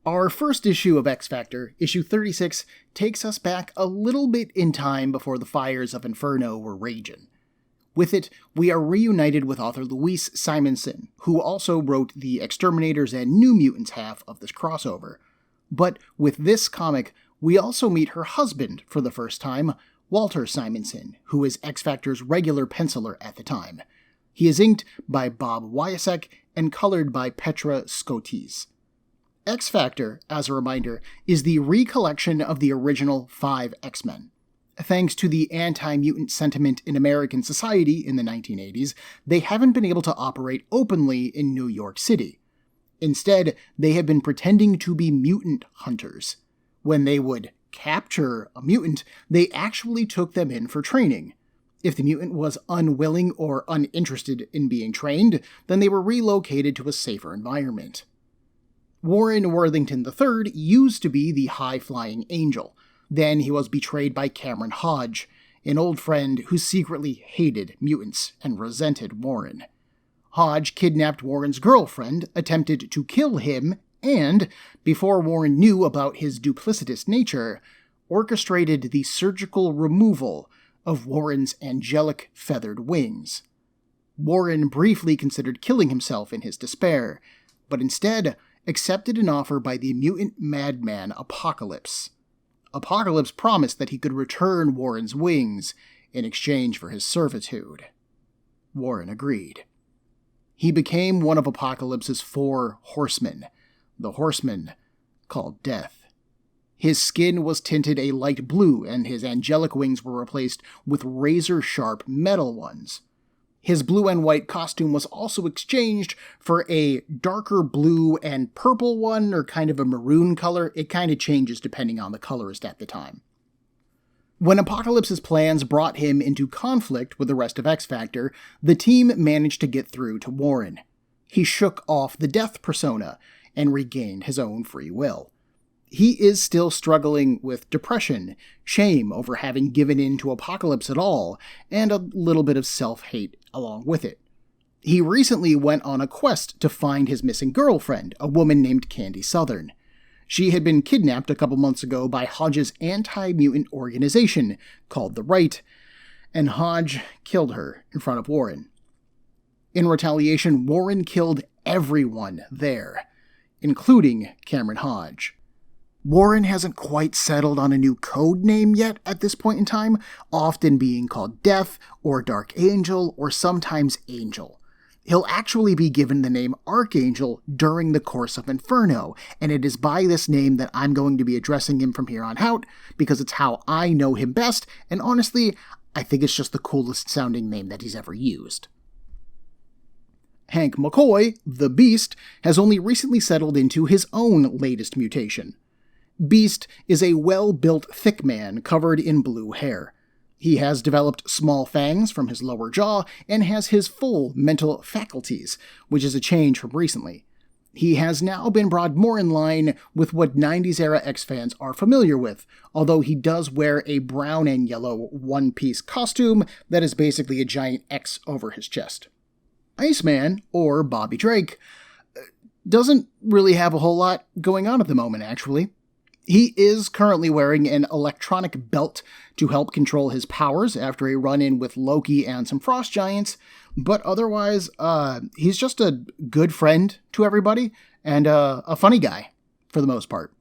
Our first issue of X Factor, issue 36, takes us back a little bit in time before the fires of Inferno were raging. With it, we are reunited with author Walt Simonson, who also wrote the Exterminators and New Mutants half of this crossover. But with this comic, we also meet her husband for the first time, Walter Simonson, who is X Factor's regular penciler at the time. He is inked by Bob Wiacek and colored by Petra Scotese. X Factor, as a reminder, is the recollection of the original 5 X-Men. Thanks to the anti-mutant sentiment in American society in the 1980s, they haven't been able to operate openly in New York City. Instead, they have been pretending to be mutant hunters. When they would capture a mutant, they actually took them in for training. If the mutant was unwilling or uninterested in being trained, then they were relocated to a safer environment. Warren Worthington III used to be the high-flying Angel. Then he was betrayed by Cameron Hodge, an old friend who secretly hated mutants and resented Warren. Hodge kidnapped Warren's girlfriend, attempted to kill him, and, before Warren knew about his duplicitous nature, orchestrated the surgical removal of Warren's angelic feathered wings. Warren briefly considered killing himself in his despair, but instead accepted an offer by the mutant madman Apocalypse. Apocalypse promised that he could return Warren's wings in exchange for his servitude. Warren agreed. He became one of Apocalypse's 4 horsemen, the horseman called Death. His skin was tinted a light blue, and his angelic wings were replaced with razor-sharp metal ones. His blue and white costume was also exchanged for a darker blue and purple one, or kind of a maroon color. It kind of changes depending on the colorist at the time. When Apocalypse's plans brought him into conflict with the rest of X Factor, the team managed to get through to Warren. He shook off the Death persona and regained his own free will. He is still struggling with depression, shame over having given in to Apocalypse at all, and a little bit of self-hate along with it. He recently went on a quest to find his missing girlfriend, a woman named Candy Southern. She had been kidnapped a couple months ago by Hodge's anti-mutant organization called The Right, and Hodge killed her in front of Warren. In retaliation, Warren killed everyone there, including Cameron Hodge. Warren hasn't quite settled on a new code name yet at this point in time, often being called Death or Dark Angel or sometimes Angel. He'll actually be given the name Archangel during the course of Inferno, and it is by this name that I'm going to be addressing him from here on out, because it's how I know him best, and honestly, I think it's just the coolest sounding name that he's ever used. Hank McCoy, the Beast, has only recently settled into his own latest mutation. Beast is a well-built thick man covered in blue hair. He has developed small fangs from his lower jaw and has his full mental faculties, which is a change from recently. He has now been brought more in line with what 90s-era X fans are familiar with, although he does wear a brown and yellow one-piece costume that is basically a giant X over his chest. Iceman, or Bobby Drake, doesn't really have a whole lot going on at the moment, actually. He is currently wearing an electronic belt to help control his powers after a run-in with Loki and some frost giants, but otherwise, he's just a good friend to everybody, and a funny guy, for the most part.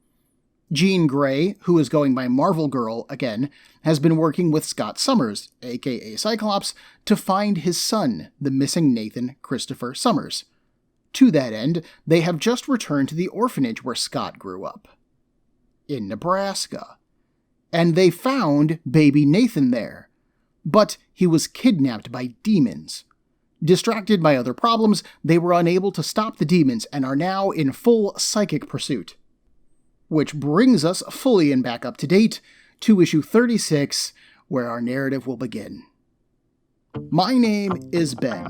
Jean Grey, who is going by Marvel Girl again, has been working with Scott Summers, aka Cyclops, to find his son, the missing Nathan Christopher Summers. To that end, they have just returned to the orphanage where Scott grew up, in Nebraska. And they found baby Nathan there. But he was kidnapped by demons. Distracted by other problems, they were unable to stop the demons and are now in full psychic pursuit. Which brings us fully and back up to date to issue 36, where our narrative will begin. My name is Ben,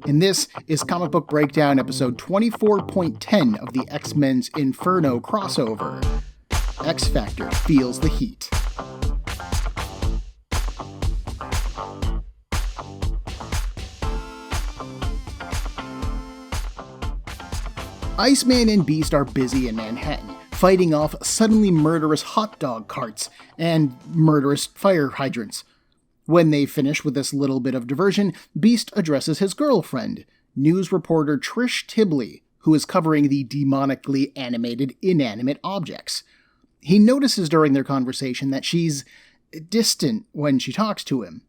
and this is Comic Book Breakdown episode 24.10 of the X-Men's Inferno crossover. X Factor feels the heat. Iceman and Beast are busy in Manhattan, fighting off suddenly murderous hot dog carts and murderous fire hydrants. When they finish with this little bit of diversion, Beast addresses his girlfriend, news reporter Trish Tibley, who is covering the demonically animated inanimate objects. He notices during their conversation that she's distant when she talks to him.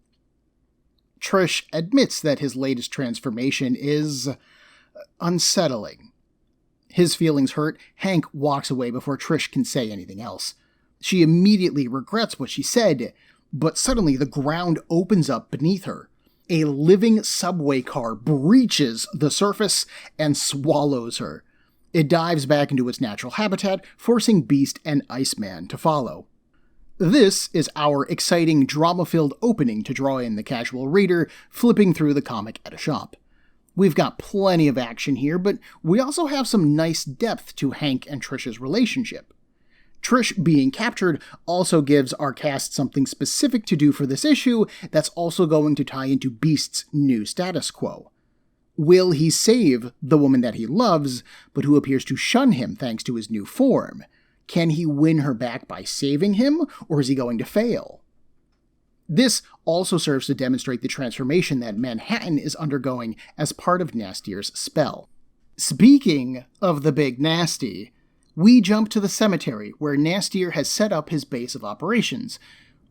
Trish admits that his latest transformation is unsettling. His feelings hurt, Hank walks away before Trish can say anything else. She immediately regrets what she said, but suddenly the ground opens up beneath her. A living subway car breaches the surface and swallows her. It dives back into its natural habitat, forcing Beast and Iceman to follow. This is our exciting, drama-filled opening to draw in the casual reader flipping through the comic at a shop. We've got plenty of action here, but we also have some nice depth to Hank and Trish's relationship. Trish being captured also gives our cast something specific to do for this issue that's also going to tie into Beast's new status quo. Will he save the woman that he loves, but who appears to shun him thanks to his new form? Can he win her back by saving him, or is he going to fail? This also serves to demonstrate the transformation that Manhattan is undergoing as part of Nastier's spell. Speaking of the Big Nasty, we jump to the cemetery where Nastier has set up his base of operations,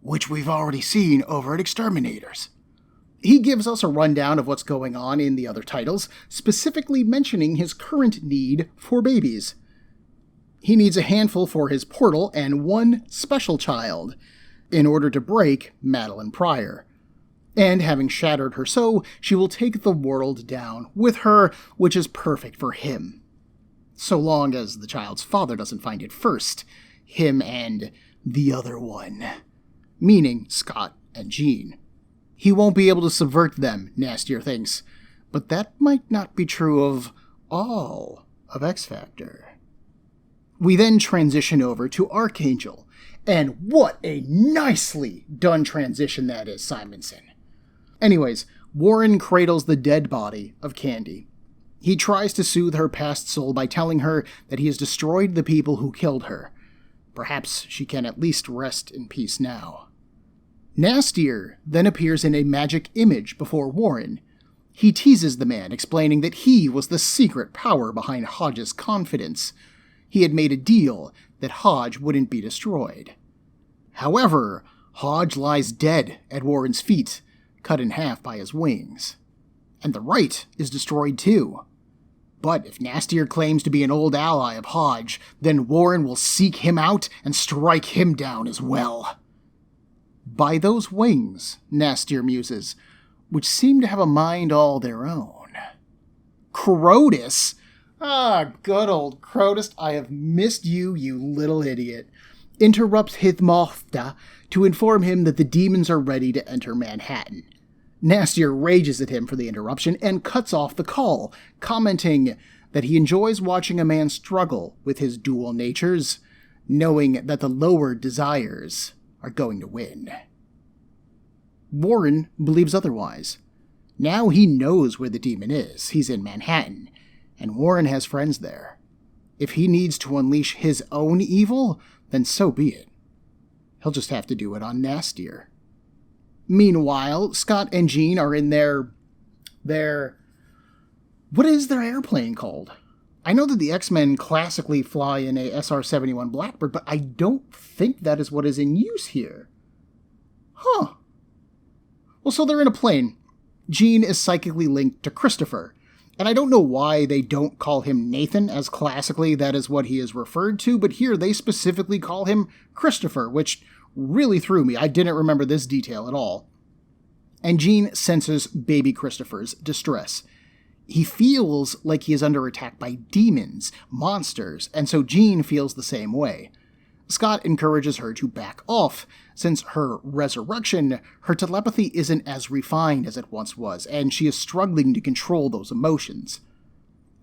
which we've already seen over at Exterminators. He gives us a rundown of what's going on in the other titles, specifically mentioning his current need for babies. He needs a handful for his portal and one special child in order to break Madelyne Pryor. And having shattered her soul, she will take the world down with her, which is perfect for him. So long as the child's father doesn't find it first, him and the other one, meaning Scott and Jean. He won't be able to subvert them, Nastier thinks, but that might not be true of all of X-Factor. We then transition over to Archangel, and what a nicely done transition that is, Simonson. Anyways, Warren cradles the dead body of Candy. He tries to soothe her past soul by telling her that he has destroyed the people who killed her. Perhaps she can at least rest in peace now. Nastier then appears in a magic image before Warren. He teases the man, explaining that he was the secret power behind Hodge's confidence. He had made a deal that Hodge wouldn't be destroyed. However, Hodge lies dead at Warren's feet, cut in half by his wings. And the right is destroyed too. But if Nastier claims to be an old ally of Hodge, then Warren will seek him out and strike him down as well. By those wings, Nastier muses, which seem to have a mind all their own. Crotus? Ah, good old Crotus, I have missed you, you little idiot. Interrupts Hithmofta to inform him that the demons are ready to enter Manhattan. Nastier rages at him for the interruption and cuts off the call, commenting that he enjoys watching a man struggle with his dual natures, knowing that the lower desires are going to win. Warren believes otherwise. Now he knows where the demon is. He's in Manhattan, and Warren has friends there. If he needs to unleash his own evil, then so be it. He'll just have to do it on Nastier. Meanwhile, Scott and Jean are in their... What is their airplane called? I know that the X-Men classically fly in a SR-71 Blackbird, but I don't think that is what is in use here. Huh. Well, so they're in a plane. Jean is psychically linked to Christopher, and I don't know why they don't call him Nathan, as classically that is what he is referred to, but here they specifically call him Christopher, which really threw me. I didn't remember this detail at all. And Jean senses baby Christopher's distress. He feels like he is under attack by demons, monsters, and so Jean feels the same way. Scott encourages her to back off. Since her resurrection, her telepathy isn't as refined as it once was, and she is struggling to control those emotions.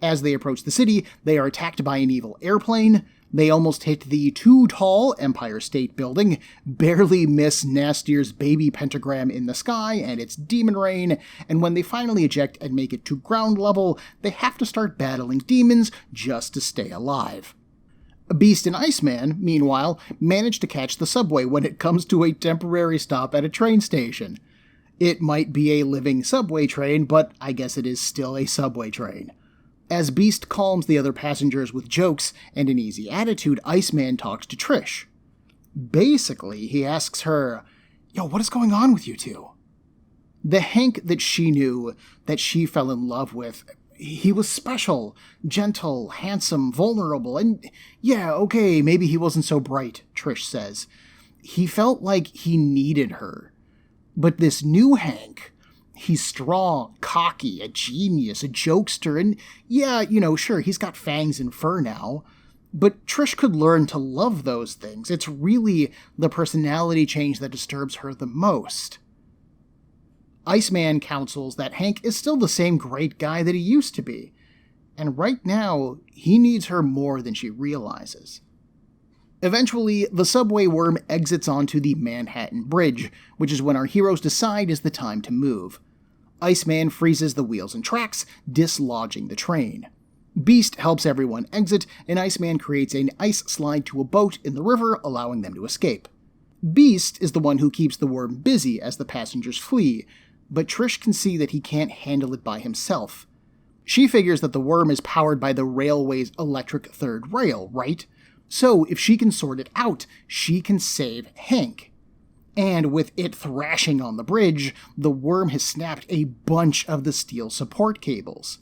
As they approach the city, they are attacked by an evil airplane. They almost hit the too tall Empire State Building, barely miss Nastier's baby pentagram in the sky and its demon rain, and when they finally eject and make it to ground level, they have to start battling demons just to stay alive. Beast and Iceman, meanwhile, manage to catch the subway when it comes to a temporary stop at a train station. It might be a living subway train, but I guess it is still a subway train. As Beast calms the other passengers with jokes and an easy attitude, Iceman talks to Trish. Basically, he asks her, "Yo, what is going on with you two?" The Hank that she knew, that she fell in love with, he was special, gentle, handsome, vulnerable, and yeah, okay, maybe he wasn't so bright, Trish says. He felt like he needed her. But this new Hank, he's strong, cocky, a genius, a jokester, and yeah, sure, he's got fangs and fur now. But Trish could learn to love those things. It's really the personality change that disturbs her the most. Iceman counsels that Hank is still the same great guy that he used to be, and right now, he needs her more than she realizes. Eventually, the subway worm exits onto the Manhattan Bridge, which is when our heroes decide is the time to move. Iceman freezes the wheels and tracks, dislodging the train. Beast helps everyone exit, and Iceman creates an ice slide to a boat in the river, allowing them to escape. Beast is the one who keeps the worm busy as the passengers flee, but Trish can see that he can't handle it by himself. She figures that the worm is powered by the railway's electric third rail, right? So if she can sort it out, she can save Hank. And with it thrashing on the bridge, the worm has snapped a bunch of the steel support cables.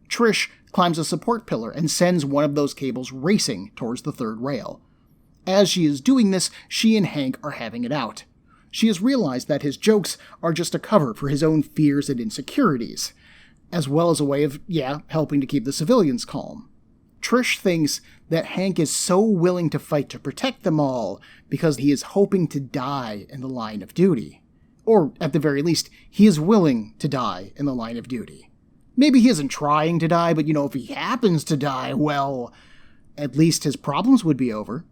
Trish climbs a support pillar and sends one of those cables racing towards the third rail. As she is doing this, she and Hank are having it out. She has realized that his jokes are just a cover for his own fears and insecurities, as well as a way of, helping to keep the civilians calm. Trish thinks that Hank is so willing to fight to protect them all because he is hoping to die in the line of duty. Or, at the very least, he is willing to die in the line of duty. Maybe he isn't trying to die, but if he happens to die, well, at least his problems would be over.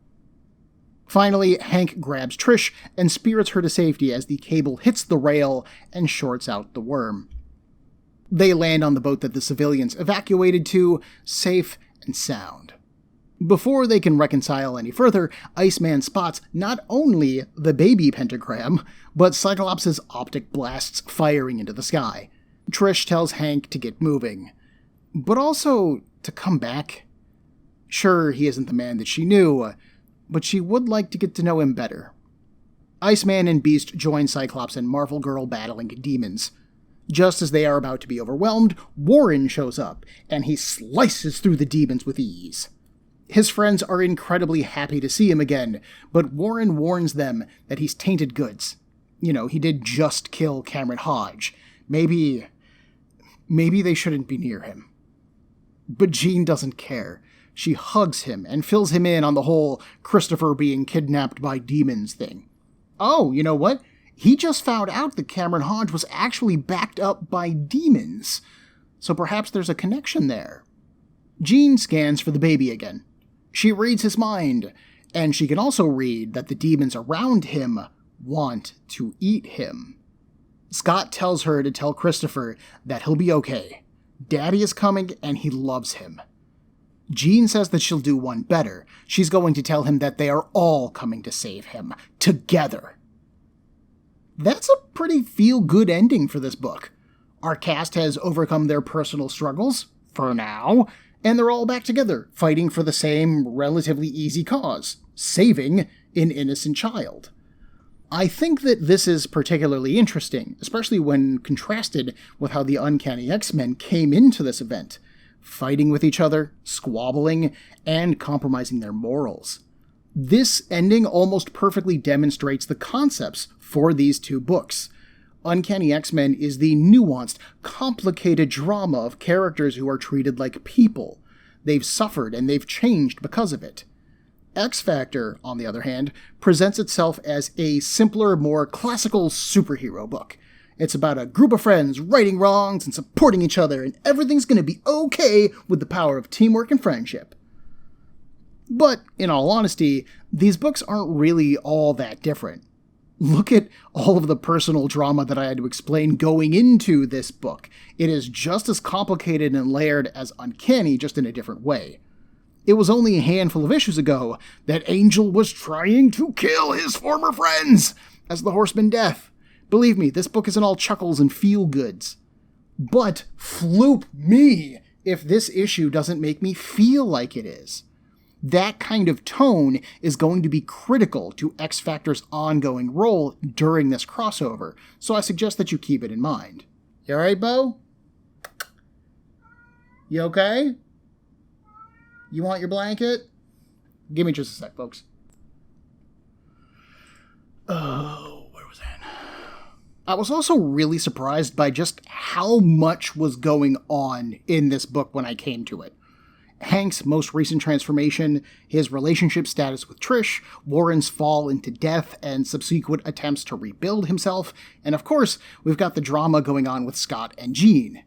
Finally, Hank grabs Trish and spirits her to safety as the cable hits the rail and shorts out the worm. They land on the boat that the civilians evacuated to, safe and sound. Before they can reconcile any further, Iceman spots not only the baby pentagram, but Cyclops' optic blasts firing into the sky. Trish tells Hank to get moving, but also to come back. Sure, he isn't the man that she knew, but she would like to get to know him better. Iceman and Beast join Cyclops and Marvel Girl battling demons. Just as they are about to be overwhelmed, Warren shows up, and he slices through the demons with ease. His friends are incredibly happy to see him again, but Warren warns them that he's tainted goods. He did just kill Cameron Hodge. Maybe they shouldn't be near him. But Jean doesn't care. She hugs him and fills him in on the whole Christopher being kidnapped by demons thing. Oh, you know what? He just found out that Cameron Hodge was actually backed up by demons. So perhaps there's a connection there. Jean scans for the baby again. She reads his mind, and she can also read that the demons around him want to eat him. Scott tells her to tell Christopher that he'll be okay. Daddy is coming, and he loves him. Jean says that she'll do one better. She's going to tell him that they are all coming to save him, together. That's a pretty feel-good ending for this book. Our cast has overcome their personal struggles, for now, and they're all back together, fighting for the same relatively easy cause, saving an innocent child. I think that this is particularly interesting, especially when contrasted with how the Uncanny X-Men came into this event, fighting with each other, squabbling, and compromising their morals. This ending almost perfectly demonstrates the concepts for these two books. Uncanny X-Men is the nuanced, complicated drama of characters who are treated like people. They've suffered and they've changed because of it. X-Factor, on the other hand, presents itself as a simpler, more classical superhero book. It's about a group of friends righting wrongs and supporting each other, and everything's going to be okay with the power of teamwork and friendship. But, in all honesty, these books aren't really all that different. Look at all of the personal drama that I had to explain going into this book. It is just as complicated and layered as Uncanny, just in a different way. It was only a handful of issues ago that Angel was trying to kill his former friends as the Horseman Death. Believe me, this book isn't all chuckles and feel-goods. But floop me if this issue doesn't make me feel like it is. That kind of tone is going to be critical to X Factor's ongoing role during this crossover, so I suggest that you keep it in mind. You alright, Bo? You okay? You want your blanket? Give me just a sec, folks. Oh, where was that? I was also really surprised by just how much was going on in this book when I came to it. Hank's most recent transformation, his relationship status with Trish, Warren's fall into death and subsequent attempts to rebuild himself, and of course, we've got the drama going on with Scott and Jean.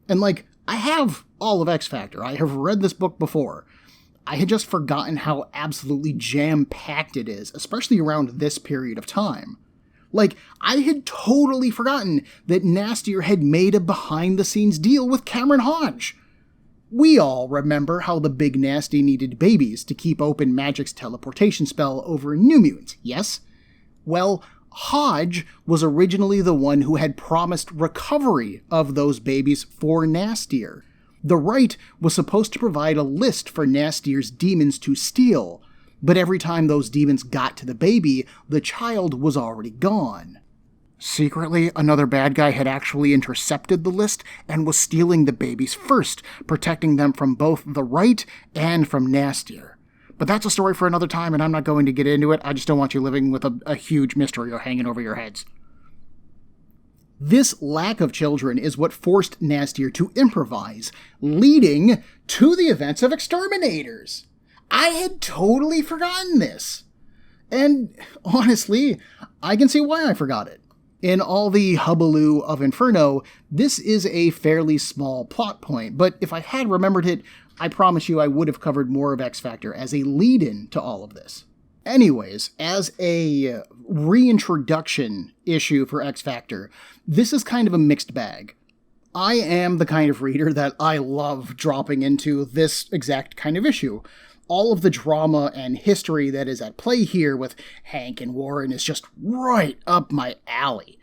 And I have all of X Factor. I have read this book before. I had just forgotten how absolutely jam-packed it is, especially around this period of time. I had totally forgotten that Nastier had made a behind-the-scenes deal with Cameron Hodge. We all remember how the Big Nasty needed babies to keep open Magic's teleportation spell over New Mutants, yes? Well, Hodge was originally the one who had promised recovery of those babies for Nastier. The Right was supposed to provide a list for Nastier's demons to steal, but every time those demons got to the baby, the child was already gone. Secretly, another bad guy had actually intercepted the list and was stealing the babies first, protecting them from both the Right and from Nastier. But that's a story for another time, and I'm not going to get into it. I just don't want you living with a huge mystery hanging over your heads. This lack of children is what forced Nastier to improvise, leading to the events of Exterminators. I had totally forgotten this. And honestly, I can see why I forgot it. In all the hubbub of Inferno, this is a fairly small plot point, but if I had remembered it, I promise you I would have covered more of X Factor as a lead-in to all of this. Anyways, as a reintroduction issue for X Factor, this is kind of a mixed bag. I am the kind of reader that I love dropping into this exact kind of issue. All of the drama and history that is at play here with Hank and Warren is just right up my alley.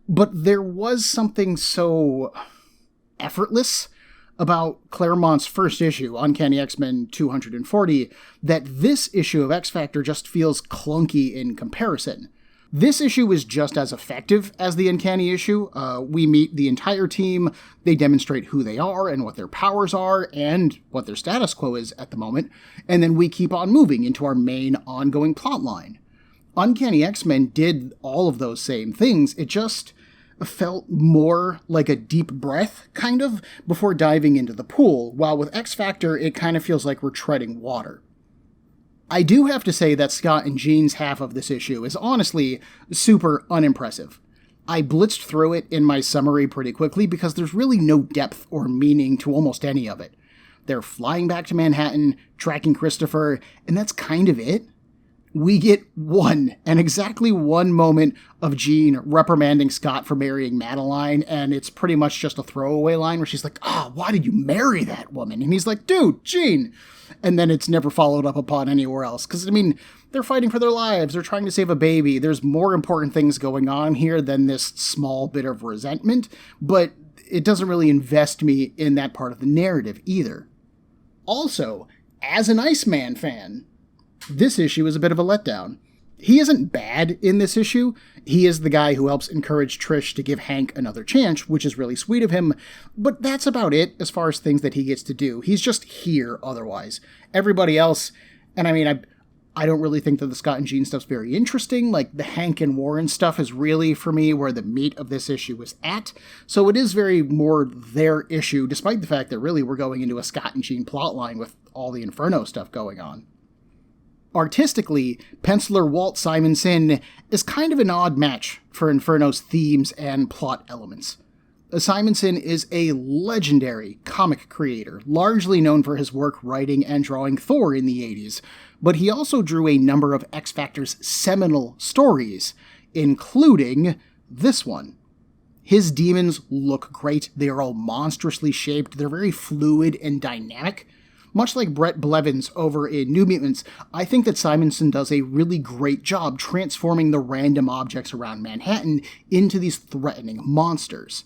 But there was something so effortless about Claremont's first issue, Uncanny X-Men 240, that this issue of X Factor just feels clunky in comparison. This issue is just as effective as the Uncanny issue. We meet the entire team, they demonstrate who they are and what their powers are and what their status quo is at the moment, and then we keep on moving into our main ongoing plotline. Uncanny X-Men did all of those same things, it just felt more like a deep breath, kind of, before diving into the pool, while with X Factor it kind of feels like we're treading water. I do have to say that Scott and Jean's half of this issue is honestly super unimpressive. I blitzed through it in my summary pretty quickly because there's really no depth or meaning to almost any of it. They're flying back to Manhattan, tracking Christopher, and that's kind of it. We get exactly one moment of Jean reprimanding Scott for marrying Madelyne, and it's pretty much just a throwaway line where she's like, why did you marry that woman? And he's like, dude, Jean! And then it's never followed up upon anywhere else. Because, they're fighting for their lives, they're trying to save a baby, there's more important things going on here than this small bit of resentment, but it doesn't really invest me in that part of the narrative either. Also, as an Iceman fan, this issue is a bit of a letdown. He isn't bad in this issue. He is the guy who helps encourage Trish to give Hank another chance, which is really sweet of him, but that's about it as far as things that he gets to do. He's just here otherwise. Everybody else, and I don't really think that the Scott and Jean stuff's very interesting. The Hank and Warren stuff is really, for me, where the meat of this issue is at. So it is very more their issue, despite the fact that really we're going into a Scott and Jean plotline with all the Inferno stuff going on. Artistically, penciler Walt Simonson is kind of an odd match for Inferno's themes and plot elements. Simonson is a legendary comic creator, largely known for his work writing and drawing Thor in the 80s, but he also drew a number of X Factor's seminal stories, including this one. His demons look great, they are all monstrously shaped, they're very fluid and dynamic. Much like Brett Blevins over in New Mutants, I think that Simonson does a really great job transforming the random objects around Manhattan into these threatening monsters.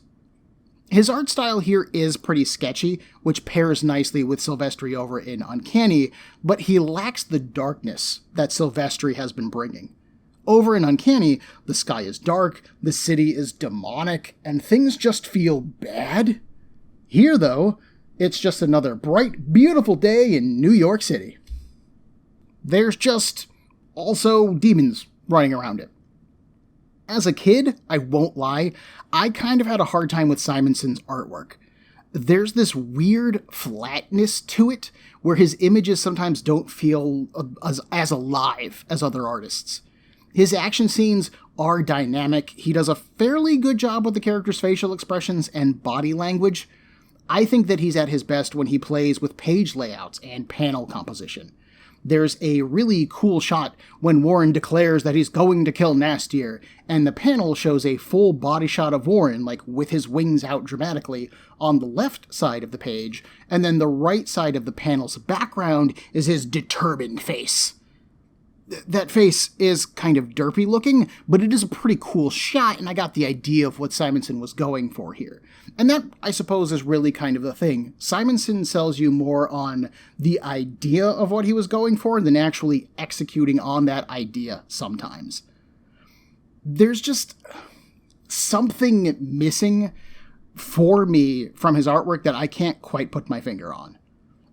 His art style here is pretty sketchy, which pairs nicely with Silvestri over in Uncanny, but he lacks the darkness that Silvestri has been bringing. Over in Uncanny, the sky is dark, the city is demonic, and things just feel bad. Here, though, it's just another bright, beautiful day in New York City. There's just also demons running around it. As a kid, I won't lie, I kind of had a hard time with Simonson's artwork. There's this weird flatness to it, where his images sometimes don't feel as alive as other artists. His action scenes are dynamic. He does a fairly good job with the characters' facial expressions and body language. I think that he's at his best when he plays with page layouts and panel composition. There's a really cool shot when Warren declares that he's going to kill Nastier, and the panel shows a full body shot of Warren, like with his wings out dramatically, on the left side of the page, and then the right side of the panel's background is his determined face. That face is kind of derpy looking, but it is a pretty cool shot, and I got the idea of what Simonson was going for here. And that, I suppose, is really kind of the thing. Simonson sells you more on the idea of what he was going for than actually executing on that idea sometimes. There's just something missing for me from his artwork that I can't quite put my finger on.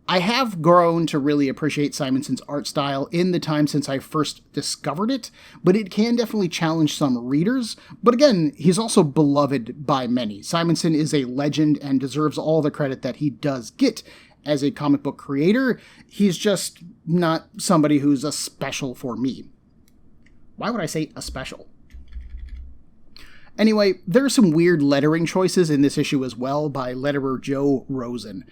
I have grown to really appreciate Simonson's art style in the time since I first discovered it, but it can definitely challenge some readers. But again, he's also beloved by many. Simonson is a legend and deserves all the credit that he does get as a comic book creator. He's just not somebody who's a special for me. Why would I say a special? Anyway, there are some weird lettering choices in this issue as well by letterer Joe Rosen.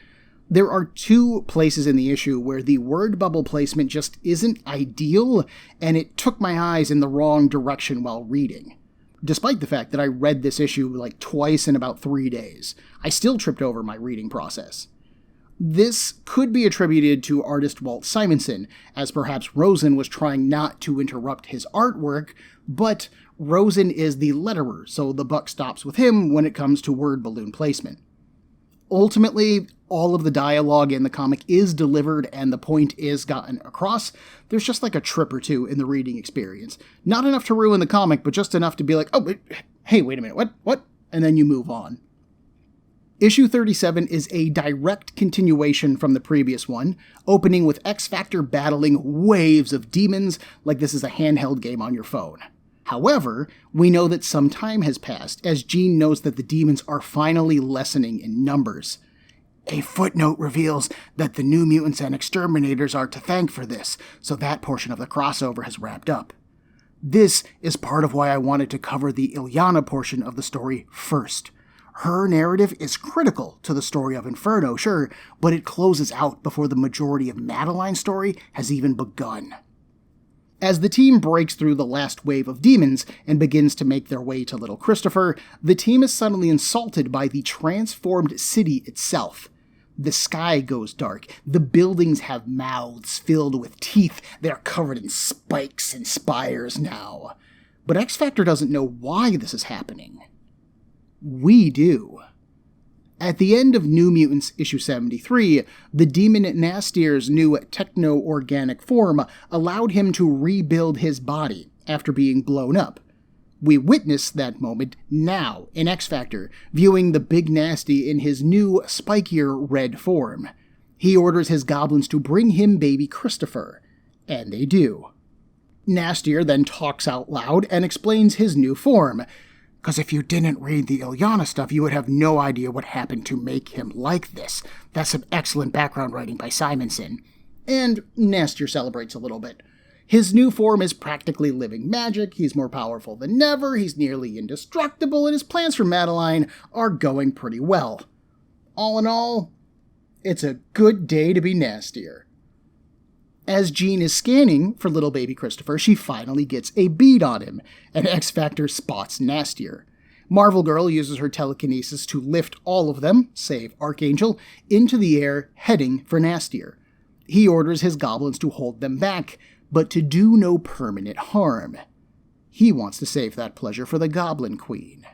There are two places in the issue where the word bubble placement just isn't ideal, and it took my eyes in the wrong direction while reading. Despite the fact that I read this issue like twice in about 3 days, I still tripped over my reading process. This could be attributed to artist Walt Simonson, as perhaps Rosen was trying not to interrupt his artwork, but Rosen is the letterer, so the buck stops with him when it comes to word balloon placement. Ultimately, all of the dialogue in the comic is delivered and the point is gotten across. There's just like a trip or two in the reading experience. Not enough to ruin the comic, but just enough to be like, oh, hey, wait a minute, what? And then you move on. Issue 37 is a direct continuation from the previous one, opening with X-Factor battling waves of demons like this is a handheld game on your phone. However, we know that some time has passed, as Jean knows that the demons are finally lessening in numbers. A footnote reveals that the New Mutants and Exterminators are to thank for this, so that portion of the crossover has wrapped up. This is part of why I wanted to cover the Illyana portion of the story first. Her narrative is critical to the story of Inferno, sure, but it closes out before the majority of Madelyne's story has even begun. As the team breaks through the last wave of demons and begins to make their way to Little Christopher, the team is suddenly insulted by the transformed city itself. The sky goes dark, the buildings have mouths filled with teeth, they're covered in spikes and spires now. But X-Factor doesn't know why this is happening. We do. At the end of New Mutants issue 73, the demon Nastier's new techno-organic form allowed him to rebuild his body after being blown up. We witness that moment now in X-Factor, viewing the Big Nasty in his new, spikier red form. He orders his goblins to bring him baby Christopher, and they do. Nastier then talks out loud and explains his new form, because if you didn't read the Illyana stuff, you would have no idea what happened to make him like this. That's some excellent background writing by Simonson. And Nastier celebrates a little bit. His new form is practically living magic, he's more powerful than ever, he's nearly indestructible, and his plans for Madelyne are going pretty well. All in all, it's a good day to be Nastier. As Jean is scanning for little baby Christopher, she finally gets a bead on him, and X-Factor spots Nastier. Marvel Girl uses her telekinesis to lift all of them, save Archangel, into the air, heading for Nastier. He orders his goblins to hold them back, but to do no permanent harm. He wants to save that pleasure for the Goblin Queen.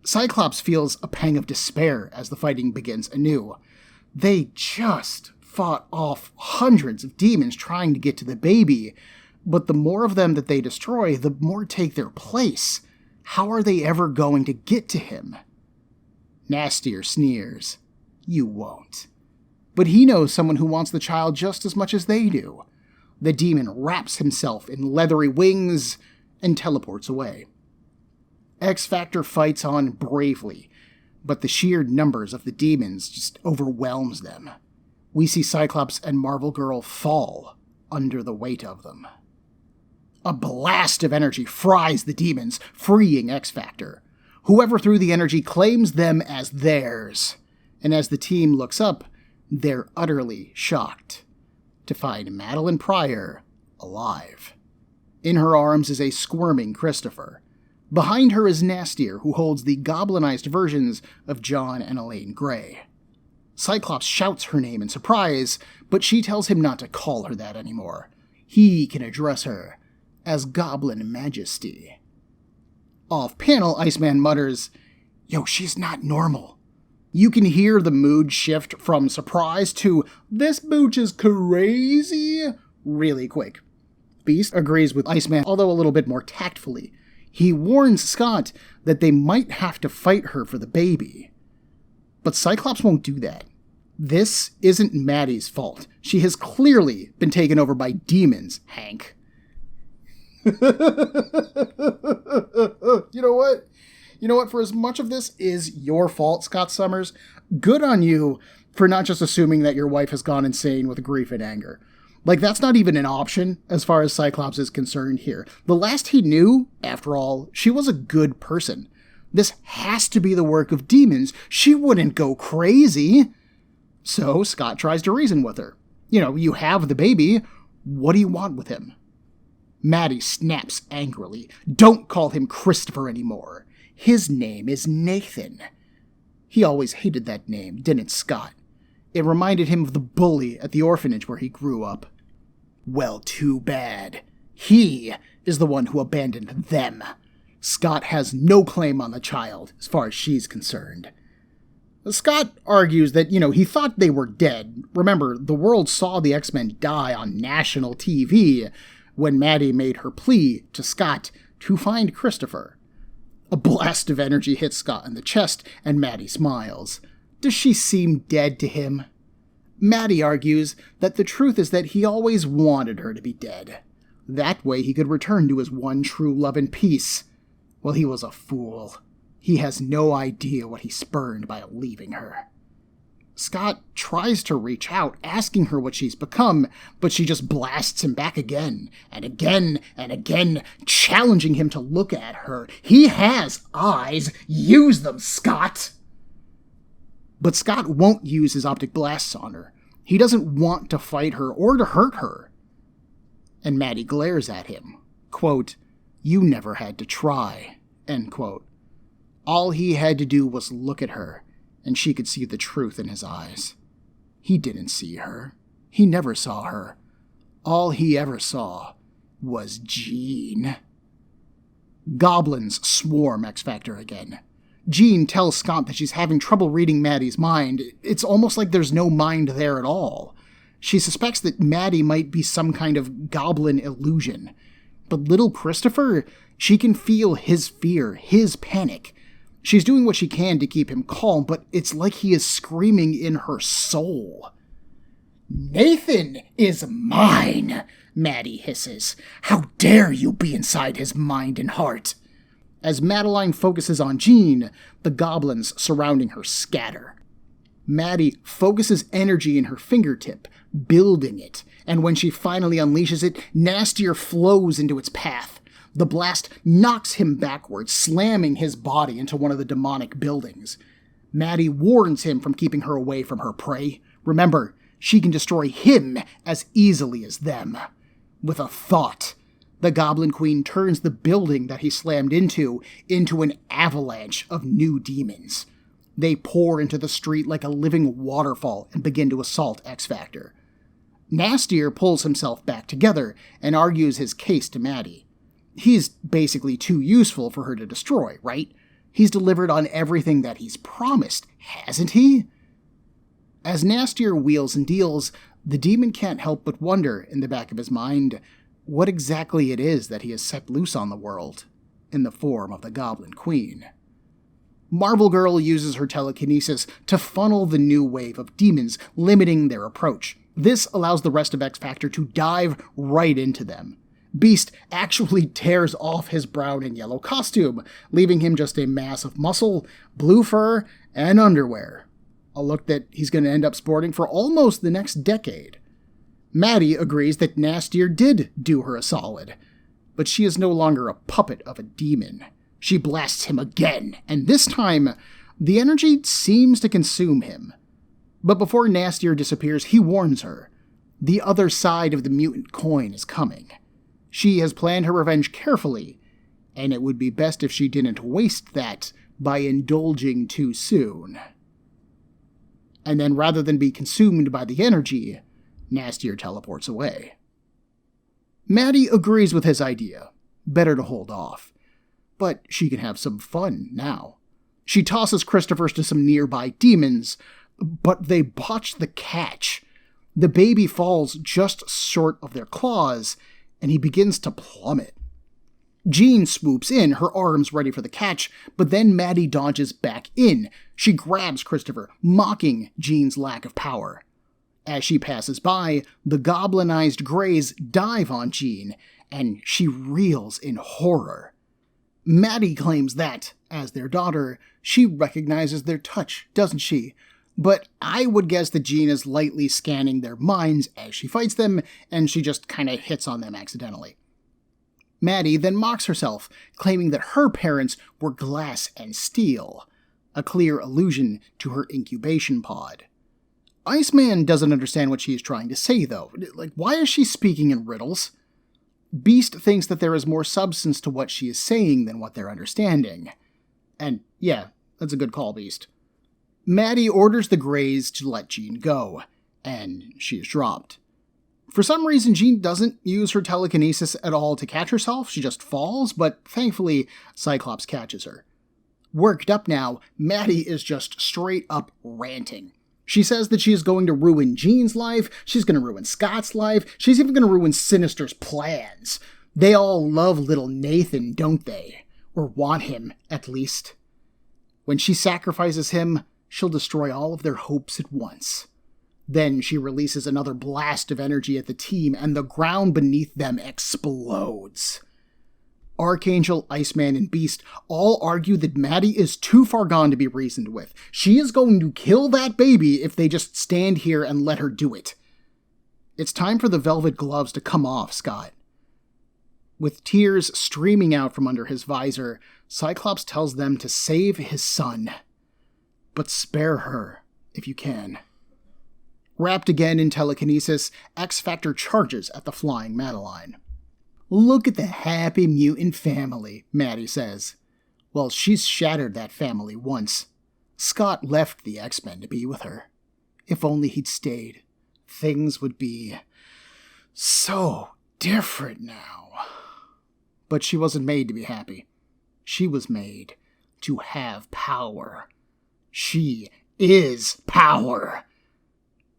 Cyclops feels a pang of despair as the fighting begins anew. They just fought off hundreds of demons trying to get to the baby, but the more of them that they destroy, the more take their place. How are they ever going to get to him? Nastier sneers. You won't. But he knows someone who wants the child just as much as they do. The demon wraps himself in leathery wings and teleports away. X-Factor fights on bravely, but the sheer numbers of the demons just overwhelms them. We see Cyclops and Marvel Girl fall under the weight of them. A blast of energy fries the demons, freeing X-Factor. Whoever threw the energy claims them as theirs, and as the team looks up, they're utterly shocked to find Madelyne Pryor alive. In her arms is a squirming Christopher. Behind her is Nastier, who holds the goblinized versions of John and Elaine Gray. Cyclops shouts her name in surprise, but she tells him not to call her that anymore. He can address her as Goblin Majesty. Off-panel, Iceman mutters, "Yo, she's not normal." You can hear the mood shift from surprise to, "This booch is crazy," really quick. Beast agrees with Iceman, although a little bit more tactfully. He warns Scott that they might have to fight her for the baby. But Cyclops won't do that. This isn't Maddie's fault. She has clearly been taken over by demons, Hank. You know what? For as much of this is your fault, Scott Summers, good on you for not just assuming that your wife has gone insane with grief and anger. Like, that's not even an option as far as Cyclops is concerned here. The last he knew, after all, she was a good person. This has to be the work of demons. She wouldn't go crazy. So Scott tries to reason with her. You have the baby. What do you want with him? Maddie snaps angrily. Don't call him Christopher anymore. His name is Nathan. He always hated that name, didn't Scott? It reminded him of the bully at the orphanage where he grew up. Well, too bad. He is the one who abandoned them. Scott has no claim on the child, as far as she's concerned. Scott argues that, he thought they were dead. Remember, the world saw the X-Men die on national TV when Maddie made her plea to Scott to find Christopher. A blast of energy hits Scott in the chest, and Maddie smiles. Does she seem dead to him? Maddie argues that the truth is that he always wanted her to be dead. That way he could return to his one true love and peace. Well, he was a fool. He has no idea what he spurned by leaving her. Scott tries to reach out, asking her what she's become, but she just blasts him back again, and again, and again, challenging him to look at her. He has eyes. Use them, Scott! But Scott won't use his optic blasts on her. He doesn't want to fight her or to hurt her. And Maddie glares at him. Quote, "You never had to try," end quote. All he had to do was look at her, and she could see the truth in his eyes. He didn't see her. He never saw her. All he ever saw was Jean. Goblins swarm X-Factor again. Jean tells Scott that she's having trouble reading Maddie's mind. It's almost like there's no mind there at all. She suspects that Maddie might be some kind of goblin illusion. But little Christopher, she can feel his fear, his panic. She's doing what she can to keep him calm, but it's like he is screaming in her soul. "Nathan is mine," Maddie hisses. "How dare you be inside his mind and heart?" As Madelyne focuses on Jean, the goblins surrounding her scatter. Maddie focuses energy in her fingertip, building it, and when she finally unleashes it, Nastier flows into its path. The blast knocks him backwards, slamming his body into one of the demonic buildings. Maddie warns him from keeping her away from her prey. Remember, she can destroy him as easily as them. With a thought, the Goblin Queen turns the building that he slammed into an avalanche of new demons. They pour into the street like a living waterfall and begin to assault X-Factor. Nastier pulls himself back together and argues his case to Maddie. He's basically too useful for her to destroy, right? He's delivered on everything that he's promised, hasn't he? As Nastier wheels and deals, the demon can't help but wonder in the back of his mind what exactly it is that he has set loose on the world in the form of the Goblin Queen. Marvel Girl uses her telekinesis to funnel the new wave of demons, limiting their approach. This allows the rest of X Factor to dive right into them. Beast actually tears off his brown and yellow costume, leaving him just a mass of muscle, blue fur, and underwear. A look that he's going to end up sporting for almost the next decade. Maddie agrees that Nastier did do her a solid, but she is no longer a puppet of a demon. She blasts him again, and this time, the energy seems to consume him. But before Nastier disappears, he warns her. The other side of the mutant coin is coming. She has planned her revenge carefully, and it would be best if she didn't waste that by indulging too soon. And then rather than be consumed by the energy, Nastier teleports away. Maddie agrees with his idea. Better to hold off. But she can have some fun now. She tosses Christopher to some nearby demons, but they botch the catch. The baby falls just short of their claws, and he begins to plummet. Jean swoops in, her arms ready for the catch, but then Maddie dodges back in. She grabs Christopher, mocking Jean's lack of power. As she passes by, the goblinized Greys dive on Jean, and she reels in horror. Maddie claims that, as their daughter, she recognizes their touch, doesn't she? But I would guess that Jean is lightly scanning their minds as she fights them, and she just kinda hits on them accidentally. Maddie then mocks herself, claiming that her parents were glass and steel, a clear allusion to her incubation pod. Iceman doesn't understand what she is trying to say, though. Like, why is she speaking in riddles? Beast thinks that there is more substance to what she is saying than what they're understanding. And yeah, that's a good call, Beast. Maddie orders the Greys to let Jean go, and she is dropped. For some reason, Jean doesn't use her telekinesis at all to catch herself, she just falls, but thankfully, Cyclops catches her. Worked up now, Maddie is just straight up ranting. She says that she is going to ruin Jean's life, she's going to ruin Scott's life, she's even going to ruin Sinister's plans. They all love little Nathan, don't they? Or want him, at least. When she sacrifices him, she'll destroy all of their hopes at once. Then she releases another blast of energy at the team, and the ground beneath them explodes. Archangel, Iceman, and Beast all argue that Maddie is too far gone to be reasoned with. She is going to kill that baby if they just stand here and let her do it. It's time for the velvet gloves to come off, Scott. With tears streaming out from under his visor, Cyclops tells them to save his son. But spare her, if you can. Wrapped again in telekinesis, X Factor charges at the flying Madelyne. "Look at the happy mutant family," Maddie says. Well, she's shattered that family once. Scott left the X-Men to be with her. If only he'd stayed, things would be so different now. But she wasn't made to be happy. She was made to have power. She is power.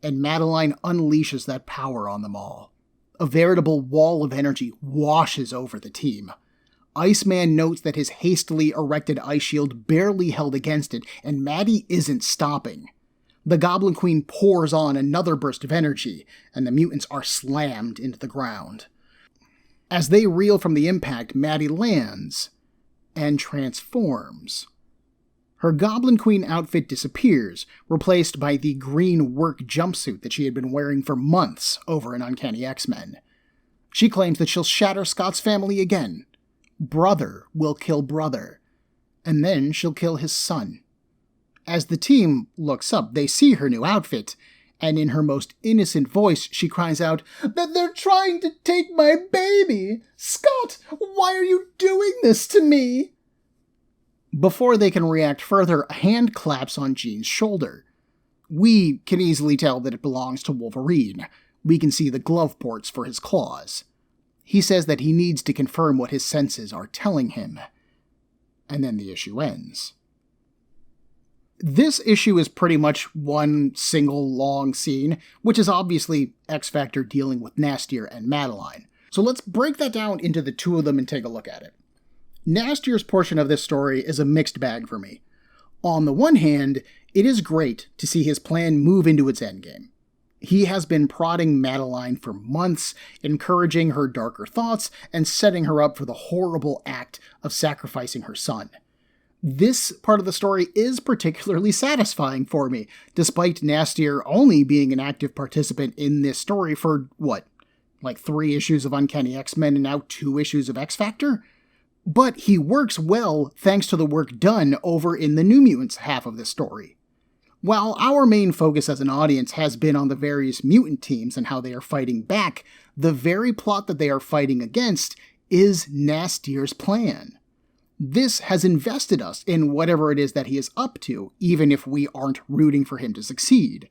And Madelyne unleashes that power on them all. A veritable wall of energy washes over the team. Iceman notes that his hastily erected ice shield barely held against it, and Maddie isn't stopping. The Goblin Queen pours on another burst of energy, and the mutants are slammed into the ground. As they reel from the impact, Maddie lands and transforms. Her Goblin Queen outfit disappears, replaced by the green work jumpsuit that she had been wearing for months over in Uncanny X-Men. She claims that she'll shatter Scott's family again. Brother will kill brother, and then she'll kill his son. As the team looks up, they see her new outfit, and in her most innocent voice, she cries out, "That they're trying to take my baby! Scott, why are you doing this to me?" Before they can react further, a hand claps on Jean's shoulder. We can easily tell that it belongs to Wolverine. we can see the glove ports for his claws. He says that he needs to confirm what his senses are telling him. And then the issue ends. This issue is pretty much one single long scene, which is obviously X-Factor dealing with Nastier and Madelyne. So let's break that down into the two of them and take a look at it. Nastier's portion of this story is a mixed bag for me. On the one hand, it is great to see his plan move into its endgame. He has been prodding Madelyne for months, encouraging her darker thoughts, and setting her up for the horrible act of sacrificing her son. This part of the story is particularly satisfying for me, despite Nastier only being an active participant in this story for, 3 issues of Uncanny X-Men and now 2 issues of X-Factor? But he works well thanks to the work done over in the New Mutants half of this story. While our main focus as an audience has been on the various mutant teams and how they are fighting back, the very plot that they are fighting against is Nastier's plan. This has invested us in whatever it is that he is up to, even if we aren't rooting for him to succeed.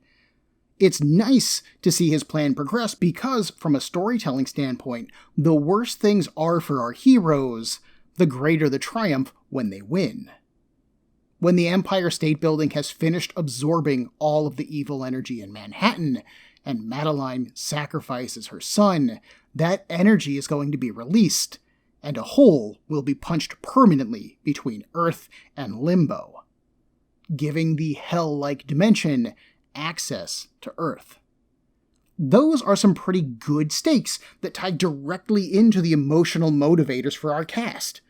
It's nice to see his plan progress because, from a storytelling standpoint, the worse things are for our heroes, the greater the triumph when they win. When the Empire State Building has finished absorbing all of the evil energy in Manhattan, and Madelyne sacrifices her son, that energy is going to be released, and a hole will be punched permanently between Earth and Limbo, giving the hell-like dimension access to Earth. Those are some pretty good stakes that tie directly into the emotional motivators for our cast.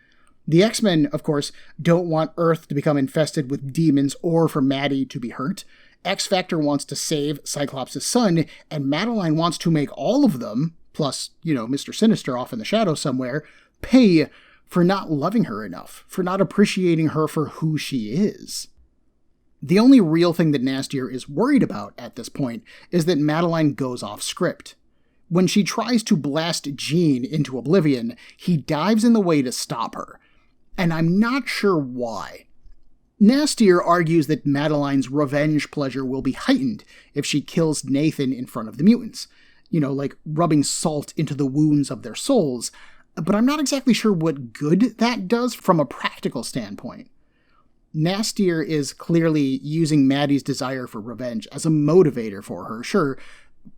The X-Men, of course, don't want Earth to become infested with demons or for Maddie to be hurt. X-Factor wants to save Cyclops' son, and Madelyne wants to make all of them, plus, Mr. Sinister off in the shadows somewhere, pay for not loving her enough, for not appreciating her for who she is. The only real thing that Nastier is worried about at this point is that Madelyne goes off script. When she tries to blast Jean into oblivion, he dives in the way to stop her, and I'm not sure why. Nastier argues that Madelyne's revenge pleasure will be heightened if she kills Nathan in front of the mutants, like rubbing salt into the wounds of their souls, but I'm not exactly sure what good that does from a practical standpoint. Nastier is clearly using Maddie's desire for revenge as a motivator for her, sure,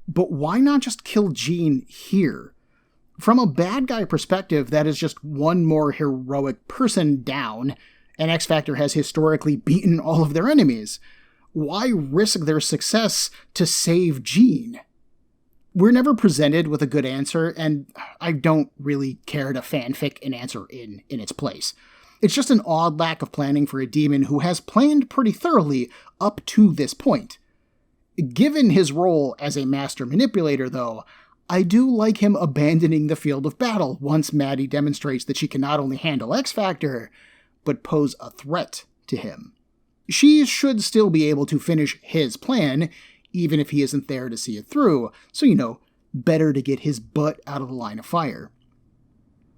but why not just kill Jean here? From a bad guy perspective, that is just one more heroic person down, and X-Factor has historically beaten all of their enemies. Why risk their success to save Jean? We're never presented with a good answer, and I don't really care to fanfic an answer in its place. It's just an odd lack of planning for a demon who has planned pretty thoroughly up to this point. Given his role as a master manipulator, though, I do like him abandoning the field of battle once Maddie demonstrates that she can not only handle X-Factor, but pose a threat to him. She should still be able to finish his plan, even if he isn't there to see it through, so better to get his butt out of the line of fire.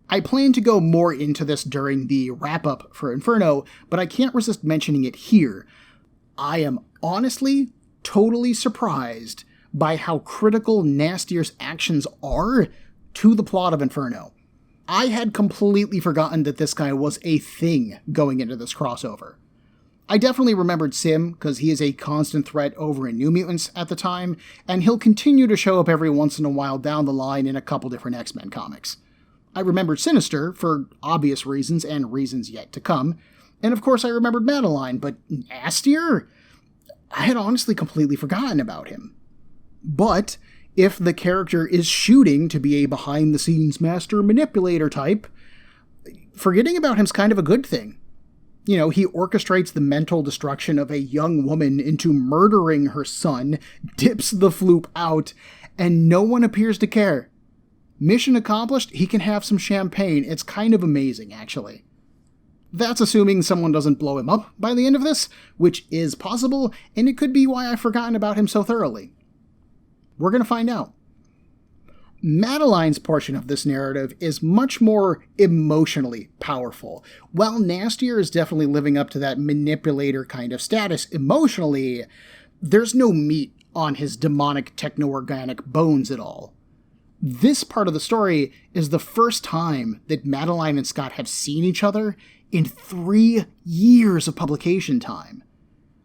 I plan to go more into this during the wrap-up for Inferno, but I can't resist mentioning it here. I am honestly totally surprised by how critical Nastier's actions are to the plot of Inferno. I had completely forgotten that this guy was a thing going into this crossover. I definitely remembered Sim, because he is a constant threat over in New Mutants at the time, and he'll continue to show up every once in a while down the line in a couple different X-Men comics. I remembered Sinister, for obvious reasons and reasons yet to come, and of course I remembered Madelyne, but Nastier? I had honestly completely forgotten about him. But if the character is shooting to be a behind-the-scenes master manipulator type, forgetting about him's kind of a good thing. He orchestrates the mental destruction of a young woman into murdering her son, dips the floop out, and no one appears to care. Mission accomplished, he can have some champagne. It's kind of amazing, actually. That's assuming someone doesn't blow him up by the end of this, which is possible, and it could be why I've forgotten about him so thoroughly. We're going to find out. Madelyne's portion of this narrative is much more emotionally powerful. While Nastier is definitely living up to that manipulator kind of status emotionally, there's no meat on his demonic techno-organic bones at all. This part of the story is the first time that Madelyne and Scott have seen each other in 3 years of publication time.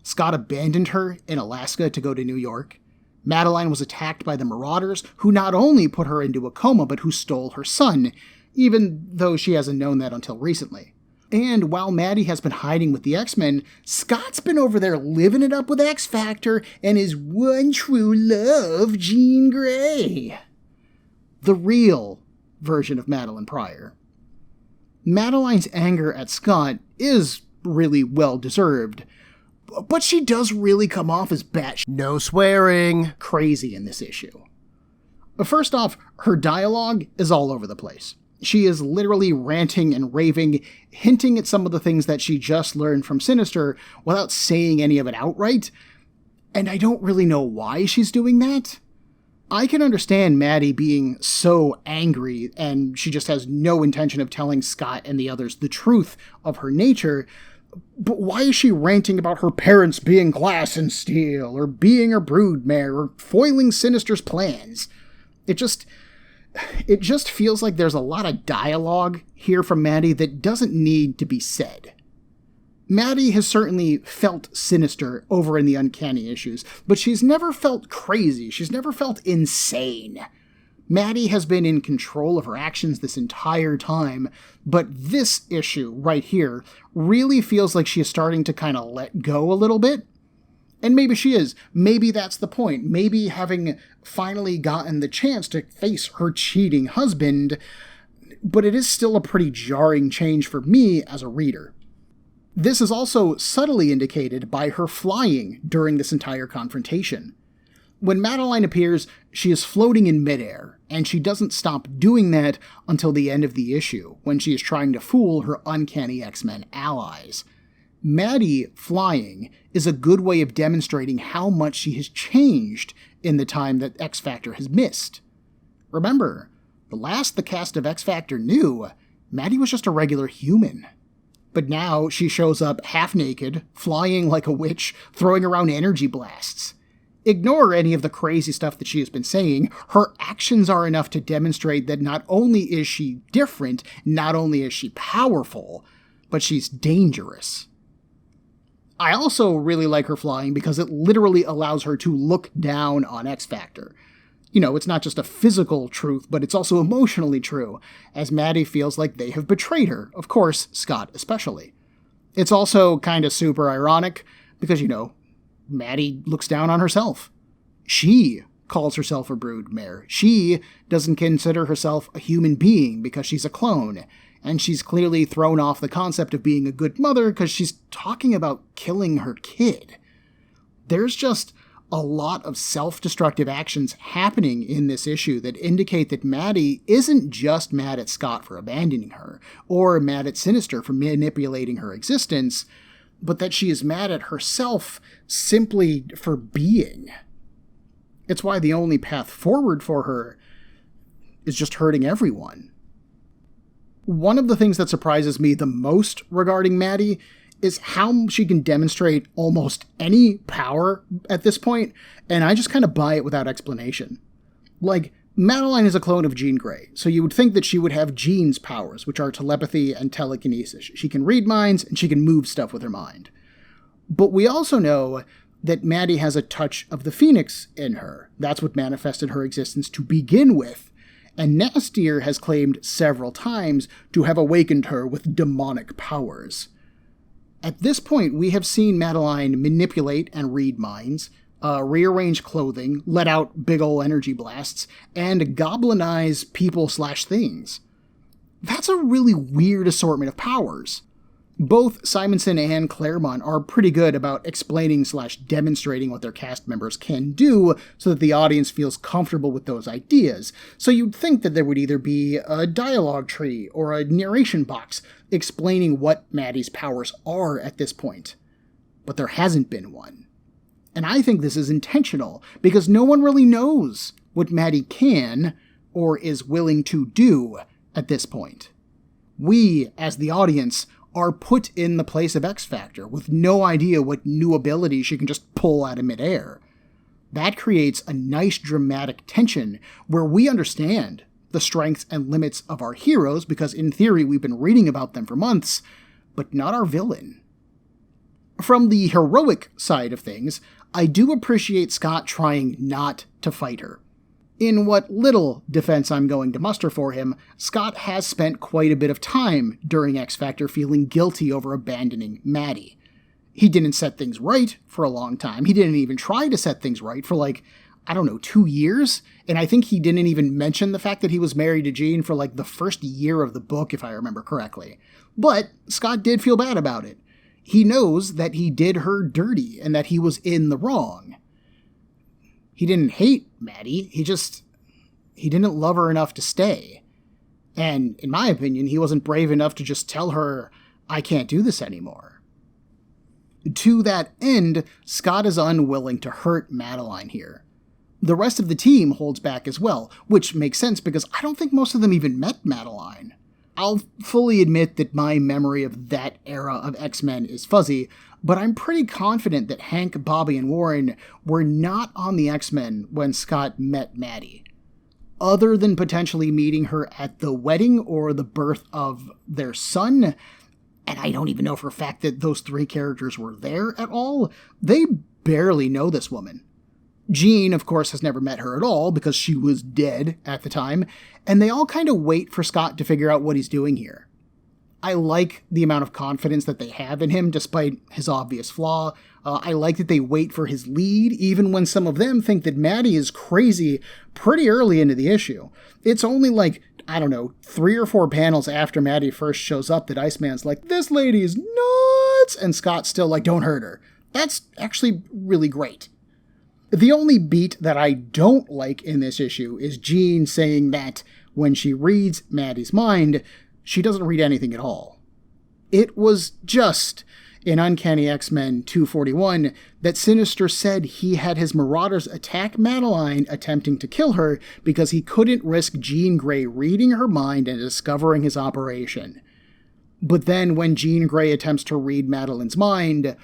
Scott abandoned her in Alaska to go to New York. Madelyne was attacked by the Marauders, who not only put her into a coma, but who stole her son, even though she hasn't known that until recently. And while Maddie has been hiding with the X-Men, Scott's been over there living it up with X-Factor and his one true love, Jean Grey. The real version of Madelyne Pryor. Madelyne's anger at Scott is really well-deserved, but she does really come off as batshit no swearing crazy in this issue. First off, her dialogue is all over the place. She is literally ranting and raving, hinting at some of the things that she just learned from Sinister without saying any of it outright, and I don't really know why she's doing that. I can understand Maddie being so angry and she just has no intention of telling Scott and the others the truth of her nature, but why is she ranting about her parents being glass and steel, or being a broodmare, or foiling Sinister's plans? It just feels like there's a lot of dialogue here from Maddie that doesn't need to be said. Maddie has certainly felt Sinister over in the Uncanny issues, but she's never felt crazy. She's never felt insane. Maddie has been in control of her actions this entire time, but this issue right here really feels like she is starting to kind of let go a little bit. And maybe she is. Maybe that's the point. Maybe having finally gotten the chance to face her cheating husband, but it is still a pretty jarring change for me as a reader. This is also subtly indicated by her flying during this entire confrontation. When Madelyne appears, she is floating in midair, and she doesn't stop doing that until the end of the issue, when she is trying to fool her Uncanny X-Men allies. Maddie flying is a good way of demonstrating how much she has changed in the time that X-Factor has missed. Remember, the last the cast of X-Factor knew, Maddie was just a regular human. But now she shows up half-naked, flying like a witch, throwing around energy blasts. Ignore any of the crazy stuff that she has been saying. Her actions are enough to demonstrate that not only is she different, not only is she powerful, but she's dangerous. I also really like her flying because it literally allows her to look down on X-Factor. You know, it's not just a physical truth, but it's also emotionally true, as Maddie feels like they have betrayed her, of course, Scott especially. It's also kind of super ironic, because, you know, Maddie looks down on herself. She calls herself a broodmare. She doesn't consider herself a human being because she's a clone, and she's clearly thrown off the concept of being a good mother because she's talking about killing her kid. There's just a lot of self-destructive actions happening in this issue that indicate that Maddie isn't just mad at Scott for abandoning her, or mad at Sinister for manipulating her existence, but that she is mad at herself simply for being. It's why the only path forward for her is just hurting everyone. One of the things that surprises me the most regarding Maddie is how she can demonstrate almost any power at this point, and I just kind of buy it without explanation. Like, Madelyne is a clone of Jean Grey, so you would think that she would have Jean's powers, which are telepathy and telekinesis. She can read minds, and she can move stuff with her mind. But we also know that Maddie has a touch of the Phoenix in her. That's what manifested her existence to begin with, and Nastier has claimed several times to have awakened her with demonic powers. At this point, we have seen Madelyne manipulate and read minds, rearrange clothing, let out big ol' energy blasts, and goblinize people/things. That's a really weird assortment of powers. Both Simonson and Claremont are pretty good about explaining/demonstrating what their cast members can do so that the audience feels comfortable with those ideas. So you'd think that there would either be a dialogue tree or a narration box explaining what Maddie's powers are at this point. But there hasn't been one. And I think this is intentional, because no one really knows what Maddie can or is willing to do at this point. We, as the audience, are put in the place of X-Factor with no idea what new ability she can just pull out of midair. That creates a nice dramatic tension where we understand the strengths and limits of our heroes, because in theory we've been reading about them for months, but not our villain. From the heroic side of things, I do appreciate Scott trying not to fight her. In what little defense I'm going to muster for him, Scott has spent quite a bit of time during X Factor feeling guilty over abandoning Maddie. He didn't set things right for a long time. He didn't even try to set things right for 2 years. And I think he didn't even mention the fact that he was married to Jean for the first year of the book, if I remember correctly. But Scott did feel bad about it. He knows that he did her dirty and that he was in the wrong. He didn't hate Maddie. He didn't love her enough to stay. And in my opinion, he wasn't brave enough to just tell her, I can't do this anymore. To that end, Scott is unwilling to hurt Madelyne here. The rest of the team holds back as well, which makes sense because I don't think most of them even met Madelyne. I'll fully admit that my memory of that era of X-Men is fuzzy, but I'm pretty confident that Hank, Bobby, and Warren were not on the X-Men when Scott met Maddie, other than potentially meeting her at the wedding or the birth of their son. And I don't even know for a fact that those three characters were there at all. They barely know this woman. Jean, of course, has never met her at all because she was dead at the time, and they all kind of wait for Scott to figure out what he's doing here. I like the amount of confidence that they have in him despite his obvious flaw. I like that they wait for his lead, even when some of them think that Maddie is crazy pretty early into the issue. It's only 3 or 4 panels after Maddie first shows up that Iceman's like, this lady's nuts, and Scott's still don't hurt her. That's actually really great. The only beat that I don't like in this issue is Jean saying that when she reads Maddie's mind, she doesn't read anything at all. It was just in Uncanny X-Men 241 that Sinister said he had his Marauders attack Madelyne attempting to kill her because he couldn't risk Jean Grey reading her mind and discovering his operation. But then when Jean Grey attempts to read Madelyne's mind,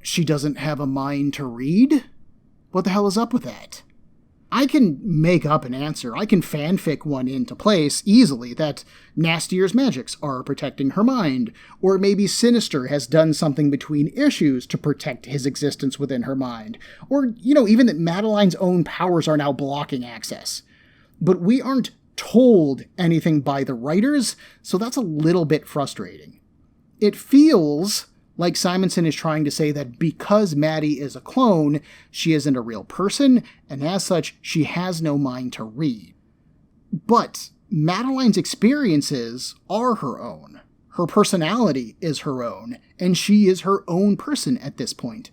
she doesn't have a mind to read? What the hell is up with that? I can make up an answer. I can fanfic one into place easily that Nastier's magics are protecting her mind, or maybe Sinister has done something between issues to protect his existence within her mind, or, even that Madelyne's own powers are now blocking access. But we aren't told anything by the writers, so that's a little bit frustrating. It feels like Simonson is trying to say that because Maddie is a clone, she isn't a real person, and as such, she has no mind to read. But Madelyne's experiences are her own. Her personality is her own, and she is her own person at this point.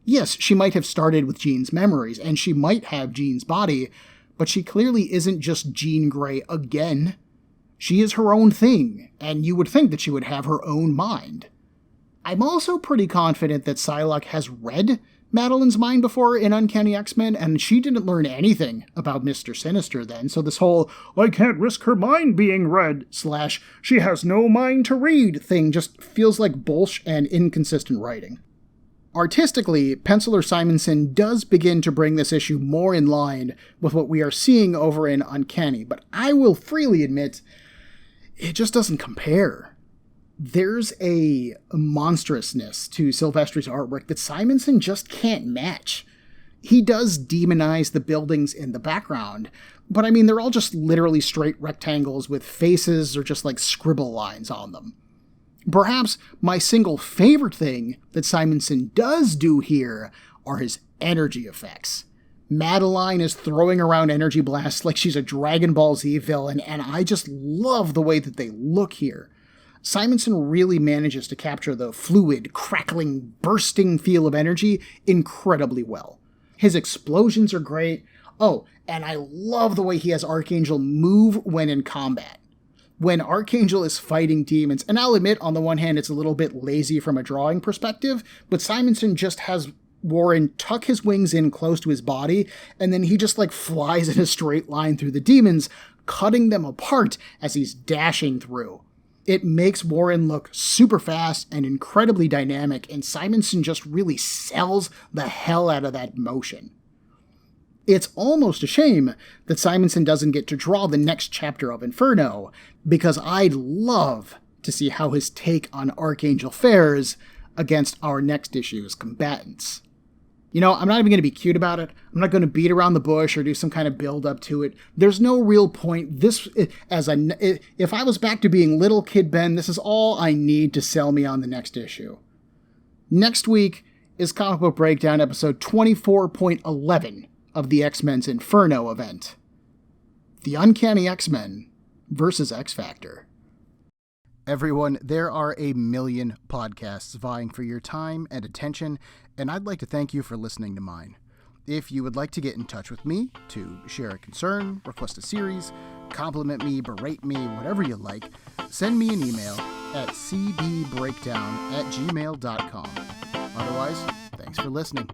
Yes, she might have started with Jean's memories, and she might have Jean's body, but she clearly isn't just Jean Grey again. She is her own thing, and you would think that she would have her own mind. I'm also pretty confident that Psylocke has read Madelyne's mind before in Uncanny X-Men, and she didn't learn anything about Mr. Sinister then, so this whole, I can't risk her mind being read, / she has no mind to read thing just feels like bullshit and inconsistent writing. Artistically, Penciler Simonson does begin to bring this issue more in line with what we are seeing over in Uncanny, but I will freely admit, it just doesn't compare. There's a monstrousness to Silvestri's artwork that Simonson just can't match. He does demonize the buildings in the background, but they're all just literally straight rectangles with faces or just scribble lines on them. Perhaps my single favorite thing that Simonson does do here are his energy effects. Madelyne is throwing around energy blasts like she's a Dragon Ball Z villain, and I just love the way that they look here. Simonson really manages to capture the fluid, crackling, bursting feel of energy incredibly well. His explosions are great. Oh, and I love the way he has Archangel move when in combat. When Archangel is fighting demons, and I'll admit, on the one hand, it's a little bit lazy from a drawing perspective, but Simonson just has Warren tuck his wings in close to his body, and then he just flies in a straight line through the demons, cutting them apart as he's dashing through. It makes Warren look super fast and incredibly dynamic, and Simonson just really sells the hell out of that motion. It's almost a shame that Simonson doesn't get to draw the next chapter of Inferno, because I'd love to see how his take on Archangel fares against our next issue's combatants. You know, I'm not even going to be cute about it. I'm not going to beat around the bush or do some kind of build up to it. There's no real point. If I was back to being little kid Ben, this is all I need to sell me on the next issue. Next week is Comic Book Breakdown episode 24.11 of the X-Men's Inferno event. The Uncanny X-Men versus X-Factor. Everyone, there are a million podcasts vying for your time and attention, and I'd like to thank you for listening to mine. If you would like to get in touch with me to share a concern, request a series, compliment me, berate me, whatever you like, send me an email at cbbreakdown@gmail.com. Otherwise, thanks for listening.